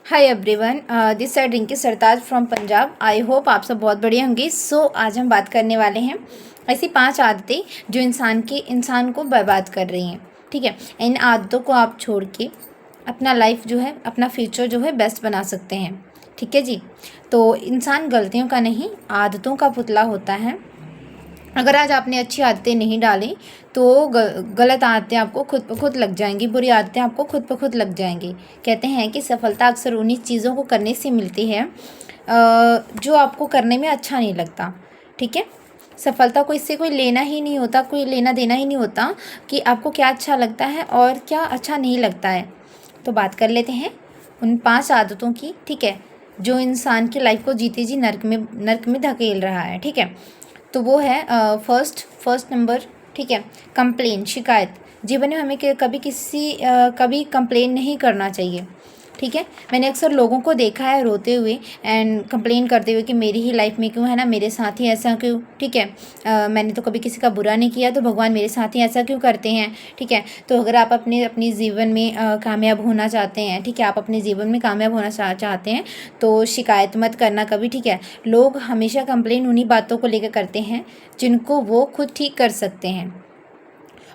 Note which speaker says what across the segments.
Speaker 1: Hi everyone, this side Rinki Sartaj from Punjab. I hope आप सब बहुत बढ़िया होंगे। आज हम बात करने वाले हैं ऐसी 5 आदतें जो इंसान को बर्बाद कर रही हैं। ठीक है, इन आदतों को आप छोड़ के अपना लाइफ जो है, अपना फ्यूचर जो है बेस्ट बना सकते हैं। ठीक है जी। तो इंसान गलतियों का नहीं, आदतों का पुतला होता है। अगर आज आपने अच्छी आदतें नहीं डाली तो गलत आदतें आपको खुद ब खुद लग जाएंगी, बुरी आदतें आपको खुद ब खुद लग जाएंगी। कहते हैं कि सफलता अक्सर उन्हीं चीज़ों को करने से मिलती है जो आपको करने में अच्छा नहीं लगता। ठीक है, सफलता को इससे कोई लेना ही नहीं होता, कोई लेना देना ही नहीं होता कि आपको क्या अच्छा लगता है और क्या अच्छा नहीं लगता है। तो बात कर लेते हैं उन 5 आदतों की। ठीक है, जो इंसान की लाइफ को जीते जी नर्क में धकेल रहा है। ठीक है, तो वो है फर्स्ट नंबर। ठीक है, कंप्लेन, शिकायत। जीवन में हमें कभी कंप्लेन नहीं करना चाहिए। ठीक है, मैंने अक्सर लोगों को देखा है रोते हुए एंड कंप्लेन करते हुए कि मेरी ही लाइफ में क्यों है ना, मेरे साथ ही ऐसा क्यों। ठीक है, मैंने तो कभी किसी का बुरा नहीं किया, तो भगवान मेरे साथ ही ऐसा क्यों करते हैं। ठीक है, तो अगर आप अपने जीवन में कामयाब होना चाहते हैं, ठीक है, आप अपने जीवन में कामयाब होना चाहते हैं तो शिकायत मत करना कभी। ठीक है, लोग हमेशा कंप्लेन उन्हीं बातों को लेकर करते हैं जिनको वो खुद ठीक कर सकते हैं,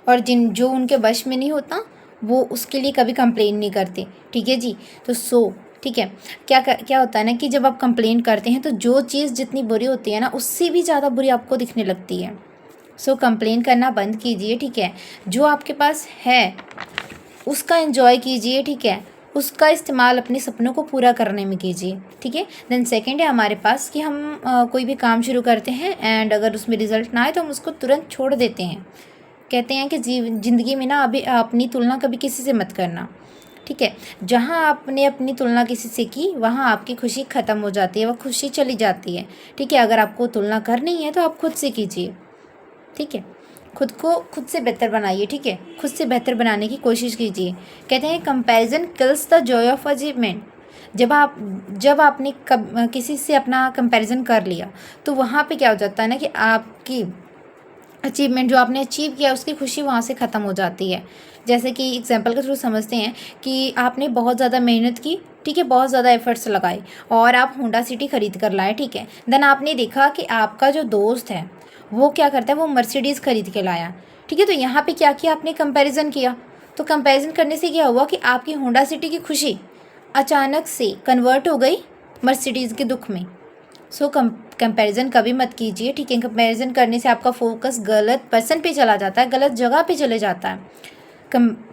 Speaker 1: और जो उनके वश में नहीं होता वो उसके लिए कभी कंप्लेन नहीं करते। ठीक है जी। तो ठीक है, क्या होता है ना कि जब आप कंप्लेन करते हैं तो जो चीज़ जितनी बुरी होती है ना, उससे भी ज़्यादा बुरी आपको दिखने लगती है। कंप्लेन करना बंद कीजिए। ठीक है, जो आपके पास है उसका एंजॉय कीजिए। ठीक है, उसका इस्तेमाल अपने सपनों को पूरा करने में कीजिए। ठीक है, देन सेकंड है हमारे पास कि हम कोई भी काम शुरू करते हैं एंड अगर उसमें रिजल्ट ना आए तो हम उसको तुरंत छोड़ देते हैं। कहते हैं कि ज़िंदगी में ना अभी अपनी तुलना कभी किसी से मत करना। ठीक है, जहाँ आपने अपनी तुलना किसी से की वहाँ आपकी खुशी ख़त्म हो जाती है, वह खुशी चली जाती है। ठीक है, अगर आपको तुलना करनी है तो आप खुद से कीजिए। ठीक है, खुद को खुद से बेहतर बनाइए। ठीक है, खुद से बेहतर बनाने की कोशिश कीजिए। कहते हैं comparison kills the Joy of achievement. जब आपने किसी से अपना कंपैरिजन कर लिया तो वहाँ पे क्या हो जाता है ना कि आपकी अचीवमेंट जो आपने अचीव किया उसकी खुशी वहाँ से ख़त्म हो जाती है। जैसे कि एग्जांपल के थ्रू समझते हैं कि आपने बहुत ज़्यादा मेहनत की, ठीक है, बहुत ज़्यादा एफर्ट्स लगाए और आप होंडा सिटी ख़रीद कर लाए। ठीक है, देन आपने देखा कि आपका जो दोस्त है वो क्या करता है, वो मर्सिडीज़ ख़रीद के लाया। ठीक है, तो यहाँ पे क्या किया, आपने कंपैरिजन किया। तो कंपैरिजन करने से क्या हुआ कि आपकी होंडा सिटी की खुशी अचानक से कन्वर्ट हो गई मर्सिडीज़ के दुख में। कंपैरिजन कभी मत कीजिए। ठीक है, कंपैरिजन करने से आपका फोकस गलत पर्सन पे चला जाता है, गलत जगह पे चले जाता है।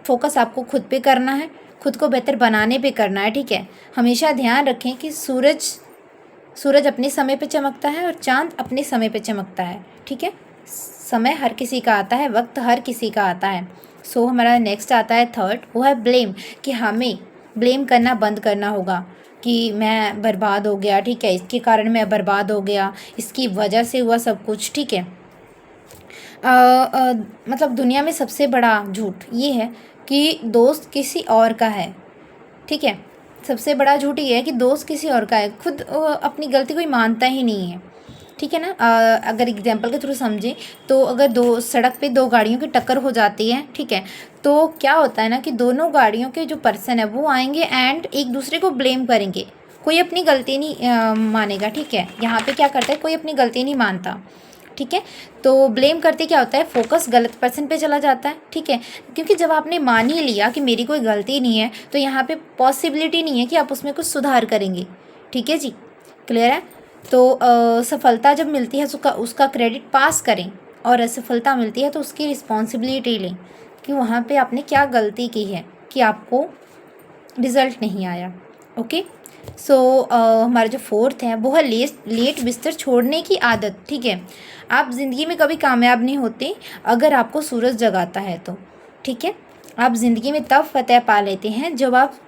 Speaker 1: फोकस आपको खुद पे करना है, खुद को बेहतर बनाने पे करना है। ठीक है, हमेशा ध्यान रखें कि सूरज अपने समय पे चमकता है और चांद अपने समय पे चमकता है। ठीक है, समय हर किसी का आता है, वक्त हर किसी का आता है। हमारा नेक्स्ट आता है थर्ड, वो है ब्लेम। कि हमें ब्लेम करना बंद करना होगा कि मैं बर्बाद हो गया। ठीक है, इसके कारण मैं बर्बाद हो गया, इसकी वजह से हुआ सब कुछ। ठीक है, मतलब दुनिया में सबसे बड़ा झूठ ये है कि दोस्त किसी और का है। ठीक है, सबसे बड़ा झूठ ये है कि दोस्त किसी और का है, खुद अपनी गलती कोई मानता ही नहीं है। ठीक है ना, अगर एग्जांपल के थ्रू समझें तो अगर सड़क पे 2 गाड़ियों की टक्कर हो जाती है, ठीक है, तो क्या होता है ना कि दोनों गाड़ियों के जो पर्सन है वो आएंगे एंड एक दूसरे को ब्लेम करेंगे, कोई अपनी गलती नहीं मानेगा। ठीक है, यहाँ पे क्या करता है, कोई अपनी गलती नहीं मानता। ठीक है, तो ब्लेम करते क्या होता है, फोकस गलत पर्सन पे चला जाता है। ठीक है, क्योंकि जब आपने मान ही लिया कि मेरी कोई गलती नहीं है तो यहाँ पे पॉसिबिलिटी नहीं है कि आप उसमें कुछ सुधार करेंगे। ठीक है जी, क्लियर है। तो सफलता जब मिलती है उसका क्रेडिट पास करें, और असफलता मिलती है तो उसकी रिस्पॉन्सिबिलिटी लें कि वहाँ पे आपने क्या गलती की है कि आपको रिज़ल्ट नहीं आया। ओके, हमारा जो फोर्थ है वो है लेट बिस्तर छोड़ने की आदत। ठीक है, आप ज़िंदगी में कभी कामयाब नहीं होते अगर आपको सूरज जगाता है तो। ठीक है, आप ज़िंदगी में तब फतेह पा लेते हैं जब आप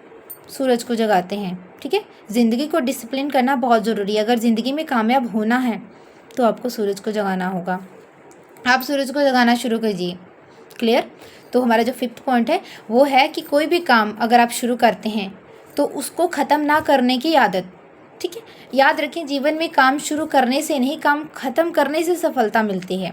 Speaker 1: सूरज को जगाते हैं। ठीक है, ज़िंदगी को डिसिप्लिन करना बहुत ज़रूरी है। अगर ज़िंदगी में कामयाब होना है तो आपको सूरज को जगाना होगा, आप सूरज को जगाना शुरू कीजिए। क्लियर। तो हमारा जो 5th पॉइंट है वो है कि कोई भी काम अगर आप शुरू करते हैं तो उसको ख़त्म ना करने की आदत। ठीक है, याद रखें जीवन में काम शुरू करने से नहीं, काम ख़त्म करने से सफलता मिलती है।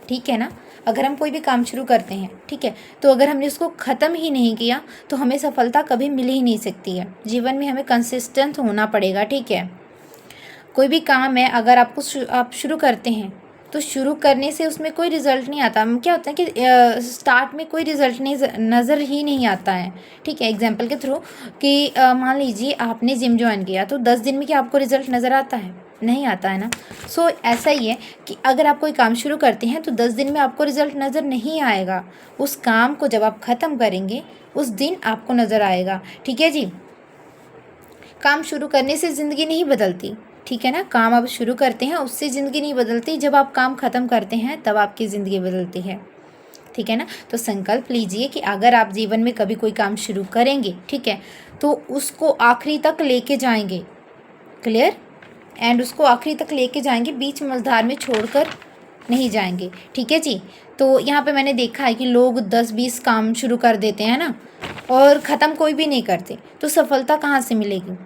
Speaker 1: ठीक है ना, अगर हम कोई भी काम शुरू करते हैं, ठीक है, तो अगर हमने उसको ख़त्म ही नहीं किया तो हमें सफलता कभी मिल ही नहीं सकती है। जीवन में हमें कंसिस्टेंट होना पड़ेगा, ठीक है। कोई भी काम है, अगर आप शुरू करते हैं तो शुरू करने से उसमें कोई रिज़ल्ट नहीं आता। क्या होता है कि स्टार्ट में कोई रिज़ल्ट नहीं नज़र ही नहीं आता है, ठीक है। एग्जांपल के थ्रू कि मान लीजिए आपने जिम ज्वाइन किया तो 10 दिन में क्या आपको रिज़ल्ट नज़र आता है? नहीं आता है ना। सो ऐसा ही है कि अगर आप कोई काम शुरू करते हैं तो 10 दिन में आपको रिज़ल्ट नज़र नहीं आएगा। उस काम को जब आप ख़त्म करेंगे उस दिन आपको नज़र आएगा, ठीक है जी। काम शुरू करने से ज़िंदगी नहीं बदलती, ठीक है ना। काम आप शुरू करते हैं उससे ज़िंदगी नहीं बदलती, जब आप काम ख़त्म करते हैं तब आपकी ज़िंदगी बदलती है, ठीक है ना। तो संकल्प लीजिए कि अगर आप जीवन में कभी कोई काम शुरू करेंगे, ठीक है, तो उसको आखिरी तक लेके जाएंगे, क्लियर, एंड उसको आखिरी तक लेके जाएंगे, बीच मझधार में छोड़कर नहीं जाएंगे, ठीक है जी। तो यहाँ पे मैंने देखा है कि लोग 10-20 काम शुरू कर देते हैं ना, और ख़त्म कोई भी नहीं करते, तो सफलता कहाँ से मिलेगी,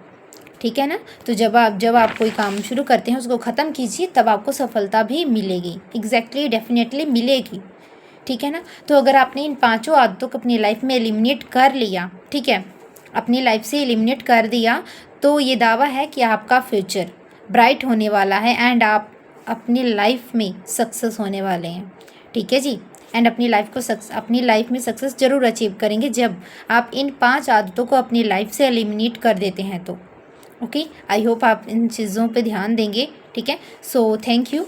Speaker 1: ठीक है ना। तो जब आप कोई काम शुरू करते हैं उसको ख़त्म कीजिए, तब आपको सफलता भी मिलेगी, एग्जैक्टली, डेफिनेटली मिलेगी, ठीक है ना। तो अगर आपने इन 5 आदतों को अपनी लाइफ में एलिमिनेट कर लिया, ठीक है, अपनी लाइफ से एलिमिनेट कर दिया, तो ये दावा है कि आपका फ्यूचर ब्राइट होने वाला है एंड आप अपनी लाइफ में सक्सेस होने वाले हैं, ठीक है जी। एंड अपनी लाइफ में सक्सेस ज़रूर अचीव करेंगे जब आप इन 5 आदतों को अपनी लाइफ से एलिमिनेट कर देते हैं तो। ओके, आई होप आप इन चीज़ों पे ध्यान देंगे, ठीक है। So thank you.